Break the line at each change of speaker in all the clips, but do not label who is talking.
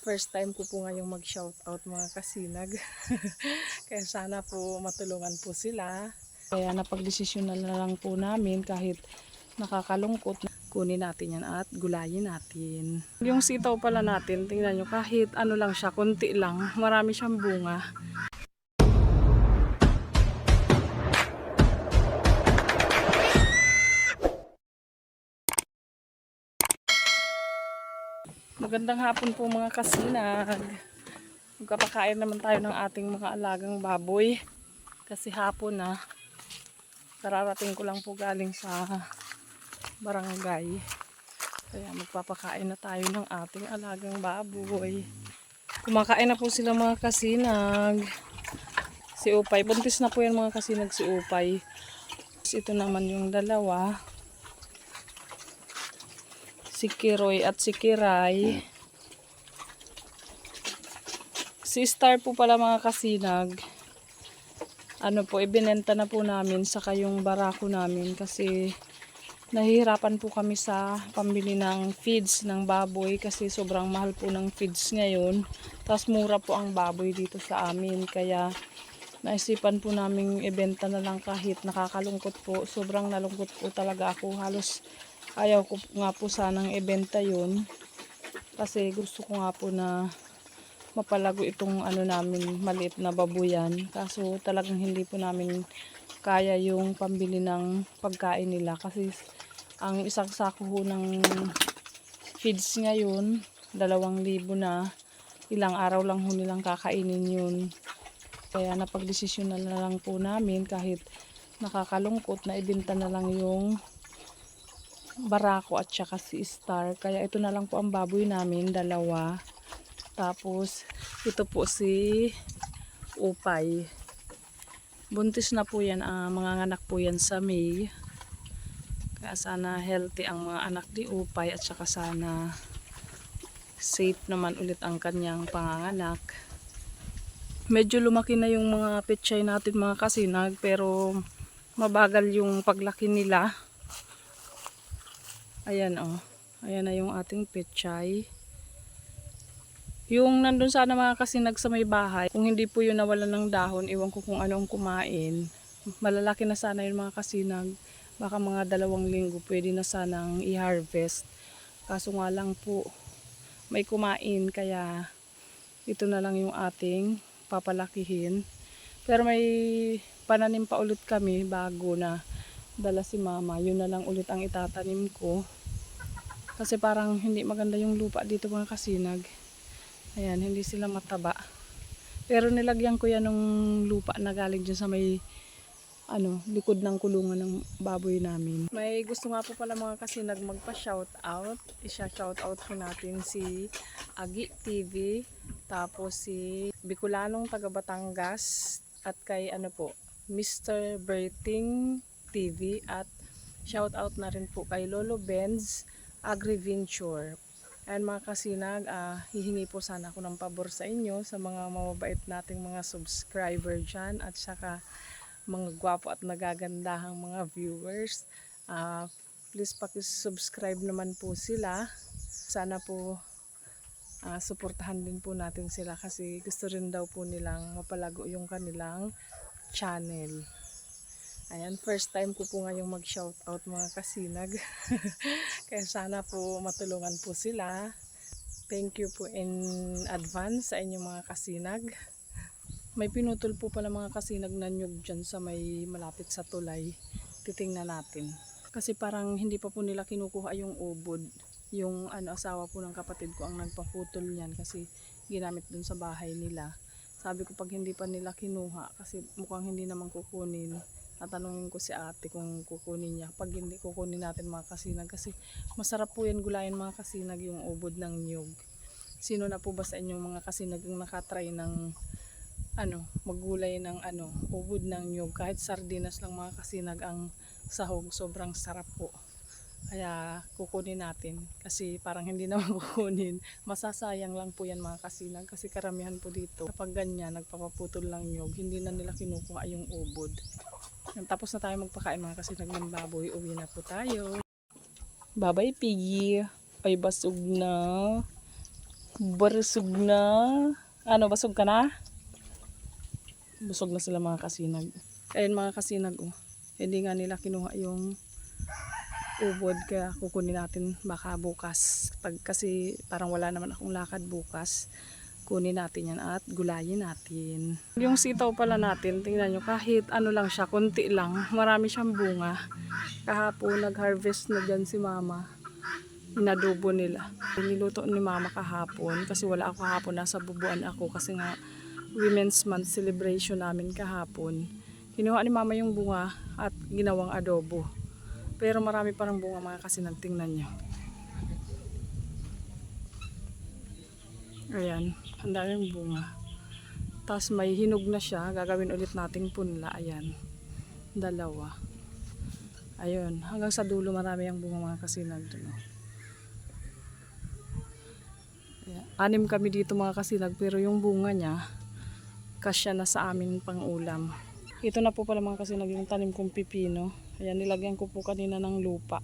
First time ko po ngayong mag-shoutout mga kasinag. Kaya sana po matulungan po sila. Kaya napagdesisyon na lang po namin kahit nakakalungkot, kunin natin yan at gulayin natin. Yung sitaw pala natin, tingnan nyo, kahit ano lang siya, konti lang, marami siyang bunga. Magandang hapon po mga kasinag. Magkapakain naman tayo ng ating mga alagang baboy. Kasi hapon na, kararating ko lang po galing sa barangay. Kaya magpapakain na tayo ng ating alagang baboy. Kumakain na po sila mga kasinag. Si Upay, buntis na po yan mga kasinag si Upay. Ito naman yung dalawa. Si Kiroy at si Kiray. Si Star po pala mga kasinag. Ano po, ibinenta na po namin saka yung barako namin kasi nahihirapan po kami sa pambili ng feeds ng baboy kasi sobrang mahal po ng feeds ngayon. Tapos mura po ang baboy dito sa amin kaya naisipan po namin ibenta na lang kahit nakakalungkot po. Sobrang nalungkot po talaga ako. Halos ayaw ko nga po sanang ibenta yun kasi gusto ko nga po na mapalago itong ano namin, maliit na babuyan. Kaso talagang hindi po namin kaya yung pambili ng pagkain nila kasi ang isang sako ho ng feeds ngayon 2,000 na, ilang araw lang ho nilang kakainin yun. Kaya napagdesisyon na lang po namin kahit nakakalungkot na ibenta na lang yung barako at saka si Star. Kaya ito na lang po ang baboy namin, dalawa. Tapos ito po si Upay. Buntis na po yan, mga anak po yan sa May. Kaya sana healthy ang mga anak ni Upay at saka sana safe naman ulit ang kanyang panganganak. Medyo lumaki na yung mga pechay natin mga kasinag pero mabagal yung paglaki nila. Ayan oh. Ayan na yung ating pechay. Yung nandun sana mga kasinag sa may bahay, kung hindi po yun nawalan ng dahon, iwan ko kung anong kumain. Malalaki na sana yun mga kasinag. Baka mga 2 linggo pwede na sanang i-harvest. Kaso nga lang po, may kumain kaya ito na lang yung ating papalakihin. Pero may pananim pa ulit kami bago na dala si mama. Yun na lang ulit ang itatanim ko. Kasi parang hindi maganda yung lupa dito mga kasinag. Ayan, hindi sila mataba. Pero nilagyan ko yan ng lupa na galing dyan sa may likod ng kulungan ng baboy namin. May gusto nga po pala mga kasinag magpa-shoutout. I-shoutout ko natin si Agi TV, tapos si Bicolanong taga Batangas, at kay Mr. Berting TV, at shoutout na rin po kay Lolo Benz Agriventure. And mga kasinag, hihingi po sana ako ng pabor sa inyo, sa mga mababait nating mga subscriber dyan, at saka mga gwapo at nagagandahang mga viewers. Please pakisubscribe naman po sila. Sana po suportahan din po natin sila kasi gusto rin daw po nilang mapalago yung kanilang channel. Ayan, first time ko po ngayong mag-shoutout mga kasinag. Kaya sana po matulungan po sila. Thank you po in advance sa inyong mga kasinag. May pinutol po pala mga kasinag na nyug dyan sa may malapit sa tulay. Titingnan natin. Kasi parang hindi pa po nila kinukuha yung ubod. Yung asawa po ng kapatid ko ang nagpaputol niyan kasi ginamit dun sa bahay nila. Sabi ko pag hindi pa nila kinuha kasi mukhang hindi naman kukunin. Tatanungin ko si ate kung kukunin niya. Pag hindi kukunin natin mga kasinag kasi masarap po yan gulayan mga kasinag yung ubod ng nyug. Sino na po ba sa inyong mga kasinag ang nakatry ng maggulay ng ubod ng nyug? Kahit sardinas lang mga kasinag ang sahog, sobrang sarap po. Kaya kukunin natin kasi parang hindi naman kukunin, masasayang lang po yan mga kasinag kasi karamihan po dito kapag ganyan nagpapaputol lang nyug, hindi na nila kinukuha yung ubod. Tapos na tayo magpakain mga kasinag ng baboy, uwi na po tayo. Bye bye piggy, ay basog na. Busog na. Ano, busog ka na? Busog na sila mga kasinag. Ayun mga kasinag, oh. Hindi nga nila kinuha yung ubod, kaya kukunin natin baka bukas. Kasi parang wala naman akong lakad bukas. Kunin natin yan at gulayin natin. Yung sitaw pala natin, tingnan nyo, kahit ano lang siya, konti lang, marami siyang bunga. Kahapon nag-harvest na dyan si mama. Inadobo nila. Niluto ni mama kahapon kasi wala ako kahapon, nasa bubuan ako kasi nga Women's Month celebration namin kahapon. Kinuha ni mama yung bunga at ginawang adobo. Pero marami parang bunga mga kasinag, tingnan nyo. Ayan, ang daming bunga. Tapos may hinog na siya, gagawin ulit nating punla. Ayan, dalawa. Ayun, hanggang sa dulo marami ang bunga mga kasinag dun. Ayan. 6 kami dito mga kasinag, pero yung bunga niya kasya na sa amin pang ulam. Ito na po pala mga kasinag yung tanim kong pipino. Ayan, nilagyan ko po kanina ng lupa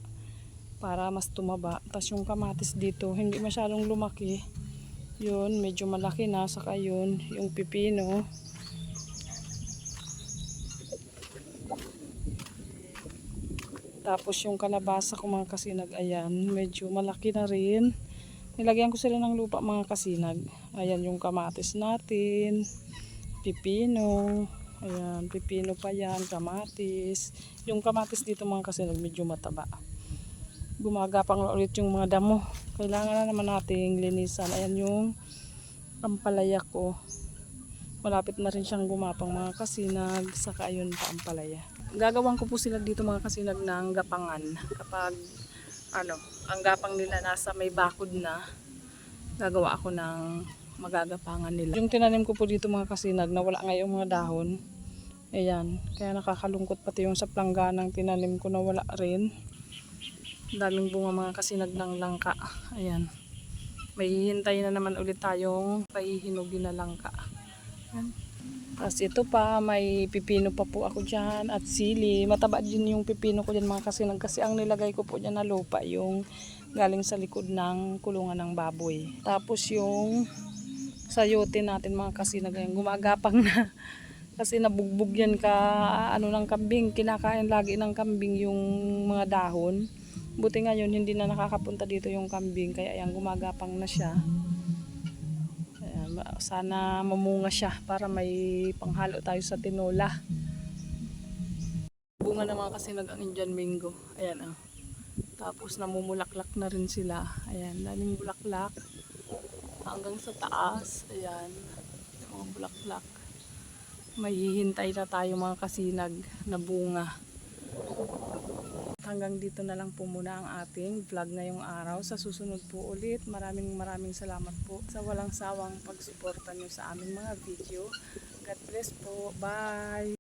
para mas tumaba. Tapos yung kamatis dito, hindi masyadong lumaki. Yun, medyo malaki na. Saka yun, yung pipino. Tapos yung kalabasa ko mga kasinag, ayan, medyo malaki na rin. Nilagyan ko sila ng lupa mga kasinag. Ayan yung kamatis natin. Pipino. Ayan, pipino pa yan, kamatis. Yung kamatis dito mga kasinag, medyo mataba. Gumagapang na ulit yung mga damo. Kailangan na naman nating linisan. Ayan yung ampalaya ko. Malapit na rin siyang gumapang mga kasinag. Saka ayun pa ampalaya. Gagawin ko po sila dito mga kasinag ng gapangan. Kapag ang gapang nila nasa may bakod na, gagawa ako ng magagapangan nila. Yung tinanim ko po dito mga kasinag, nawala ngayong mga dahon. Ayan, kaya nakakalungkot, pati yung sa plangganang tinanim ko nawala rin. Daming bunga mga kasinag ng langka. Ayan, may hihintay na naman ulit tayong pahihinugin na langka. Ayan. Tapos ito pa, may pipino pa po ako dyan at sili. Mataba din yung pipino ko dyan mga kasinag, kasi ang nilagay ko po dyan na lupa yung galing sa likod ng kulungan ng baboy. Tapos yung sayote natin mga kasinag, gumagapang na kasi nabugbog yan ng kambing. Kinakain lagi ng kambing yung mga dahon. Buti ngayon hindi na nakakapunta dito yung kambing, kaya ayan, gumagapang na siya. Ayan, sana mamunga siya para may panghalo tayo sa tinola. Bunga na mga kasinag ang Indian mango. Ayan, tapos namumulaklak na rin sila. Ayan, daming bulaklak hanggang sa taas. Ayan, mga bulaklak. May hihintay na tayo mga kasinag na bunga. Hanggang dito na lang po muna ang ating vlog ngayong araw. Sa susunod po ulit, maraming salamat po sa walang sawang pagsuporta nyo sa aming mga video. God bless po. Bye!